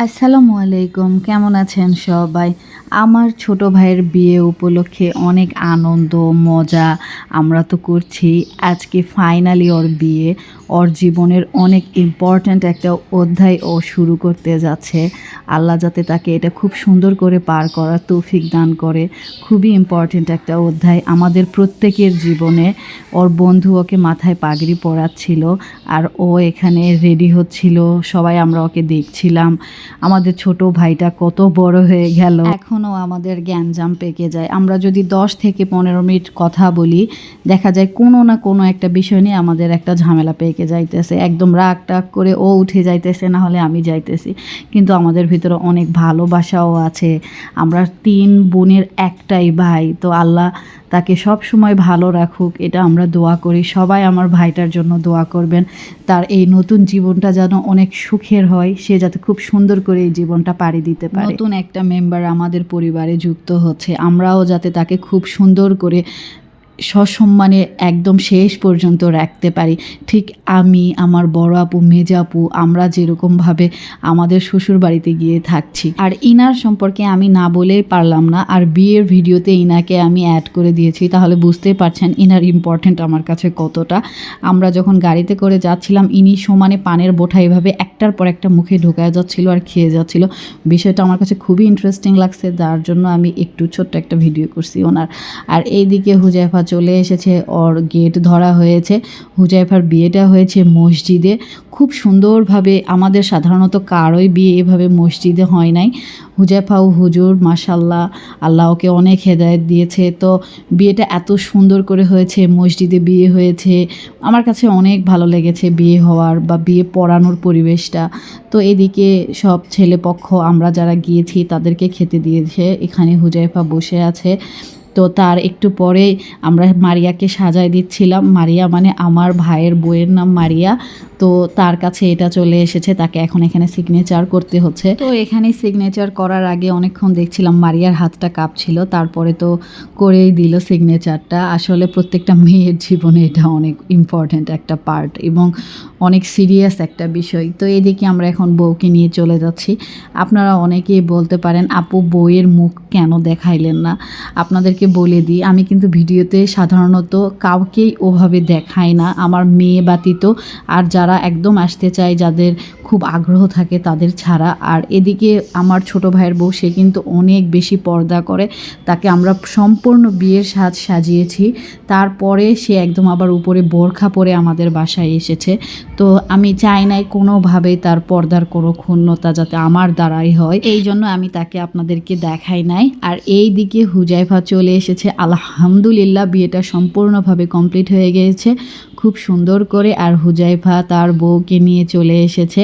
আসসালামু আলাইকুম, কেমন আছেন সবাই? আমার ছোট ভাইয়ের বিয়ে উপলক্ষে অনেক আনন্দ মজা আমরা তো করছি। আজকে ফাইনালি ওর বিয়ে, ওর জীবনের অনেক ইম্পর্ট্যান্ট একটা অধ্যায় ও শুরু করতে যাচ্ছে। আল্লাহ যাতে তাকে এটা খুব সুন্দর করে পার করার তৌফিক দান করে। খুবই ইম্পর্ট্যান্ট একটা অধ্যায় আমাদের প্রত্যেকের জীবনে। ওর বন্ধু ওকে মাথায় পাগড়ি পরাচ্ছিল আর ও এখানে রেডি হচ্ছিল, সবাই আমরা ওকে দেখছিলাম। আমাদের ছোট ভাইটা কত বড় হয়ে গেল, এখনও আমাদের গ্যাঞ্জাম পেকে যায়। আমরা যদি 10 থেকে 15 মিনিট কথা বলি, দেখা যায় কোনো না কোনো একটা বিষয় নিয়ে আমাদের একটা ঝামেলা পেকে যাইতেছে, একদম রাগ টাগ করে ও উঠে যাইতেছে, না হলে আমি যাইতেছি। কিন্তু আমাদের ভিতরে অনেক ভালোবাসাও আছে। আমরা 3 বোনের একটাই ভাই, তো আল্লাহ তাকে সব সময় ভালো রাখুক, এটা আমরা দোয়া করি। সবাই আমার ভাইটার জন্য দোয়া করবেন, তার এই নতুন জীবনটা যেন অনেক সুখের হয়, সে যাতে খুব সুন্দর করে এই জীবনটা পাড়ি দিতে পারে। নতুন একটা মেম্বার আমাদের পরিবারে যুক্ত হচ্ছে, আমরাও যাতে তাকে খুব সুন্দর করে সসম্মানে একদম শেষ পর্যন্ত রাখতে পারি। ঠিক আমি, আমার বড় আপু, মেজ আপু, আমরা যেরকমভাবে আমাদের শ্বশুর বাড়িতে গিয়ে থাকছি। আর ইনার সম্পর্কে আমি না বলেই পারলাম না, আর বিয়ের ভিডিওতে ইনাকে আমি অ্যাড করে দিয়েছি, তাহলে বুঝতেই পারছেন ইনার ইম্পর্টেন্ট আমার কাছে কতটা। আমরা যখন গাড়িতে করে যাচ্ছিলাম, ইনি সমানে পানের বোঁটা এভাবে একটার পর একটা মুখে ঢোকায় যাচ্ছিল আর খেয়ে যাচ্ছিল। বিষয়টা আমার কাছে খুবই ইন্টারেস্টিং লাগছে, যার জন্য আমি একটু ছোট্ট একটা ভিডিও করছি ওনার। আর এইদিকে হুজাইফা চলে এসেছে, ওর গেট ধরা হয়েছে। হুজাইফার বিয়েটা হয়েছে মসজিদে, খুব সুন্দরভাবে। আমাদের সাধারণত কারোই বিয়ে এভাবে মসজিদে হয় নাই। হুজাইফাও হুজুর, মাশাল্লাহ, আল্লাহ ওকে অনেক হেদায়েত দিয়েছে। তো বিয়েটা এত সুন্দর করে হয়েছে, মসজিদে বিয়ে হয়েছে। আমার কাছে অনেক ভালো লেগেছে বিয়ে হওয়ার বা বিয়ে পড়ানোর পরিবেশটা। তো এদিকে সব ছেলেপক্ষ আমরা যারা গিয়েছি তাদেরকে খেতে দিয়েছে, এখানে হুজাইফা বসে আছে। তো তার একটু পরে আমরা মারিয়াকে সাজায় দিচ্ছিলাম। মারিয়া মানে আমার ভাইয়ের বউয়ের নাম মারিয়া। তো তার কাছে এটা চলে এসেছে, তাকে এখন এখানে সিগনেচার করতে হচ্ছে। তো এখানে সিগনেচার করার আগে অনেকক্ষণ দেখছিলাম মারিয়ার হাতটা কাঁপছিল, তারপরে তো করেই দিল সিগনেচারটা। আসলে প্রত্যেকটা মেয়ের জীবনে এটা অনেক ইম্পর্ট্যান্ট একটা পার্ট এবং অনেক সিরিয়াস একটা বিষয়। তো এদিকে আমরা এখন বউকে নিয়ে চলে যাচ্ছি। আপনারা অনেকেই বলতে পারেন আপু বউয়ের মুখ কেন দেখাইলেন না? আপনাদেরকে বলে দিই, আমি কিন্তু ভিডিওতে সাধারণত কাউকেই ওভাবে দেখাই না, আমার মেয়ে ব্যতীত। আর যারা একদম আসতে চায়, যাদের খুব আগ্রহ থাকে তাদের ছাড়া। আর এদিকে আমার ছোট ভাইয়ের বউ, সে কিন্তু অনেক বেশি পর্দা করে, তাকে আমরা সম্পূর্ণ বিয়ের সাজ সাজিয়েছি। তারপরে সে একদম আবার উপরে বোরখা পরে আমাদের বাসায় এসেছে। তো আমি চাই নাই কোনোভাবেই তার পর্দার কোনো ক্ষুণ্ণতা যাতে আমার দ্বারাই হয়, এই জন্য আমি তাকে আপনাদেরকে দেখাই নাই। আর এই দিকে হুজাইফা চলে এসেছে, আলহামদুলিল্লাহ বিয়েটা সম্পূর্ণভাবে কমপ্লিট হয়ে গিয়েছে খুব সুন্দর করে। আর হুজাইফা তার বউকে নিয়ে চলে এসেছে,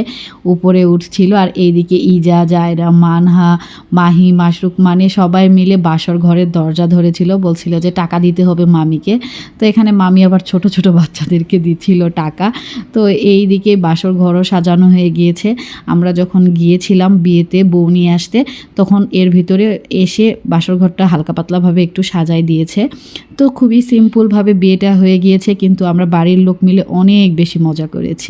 উপরে উঠছিল। আর এইদিকে ইজা, জায়রা, মানহা, মাহি, মাশরুক, মানে সবাই মিলে বাসর ঘরের দরজা ধরেছিল, বলছিল যে টাকা দিতে হবে মামিকে। তো এখানে মামি আবার ছোট ছোট বাচ্চাদেরকে দিচ্ছিল টাকা। তো এই দিকে বাসর ঘরও সাজানো হয়ে গিয়েছে। আমরা যখন গিয়েছিলাম বিয়েতে বউ নিয়ে আসতে, তখন এর ভিতরে এসে বাসর ঘরটা হালকা পাতলাভাবে একটু সাজাই দিয়েছে। তো খুবই সিম্পলভাবে বিয়েটা হয়ে গিয়েছে, কিন্তু আমরা বাড়ির লোক মিলে অনেক বেশি মজা করেছি।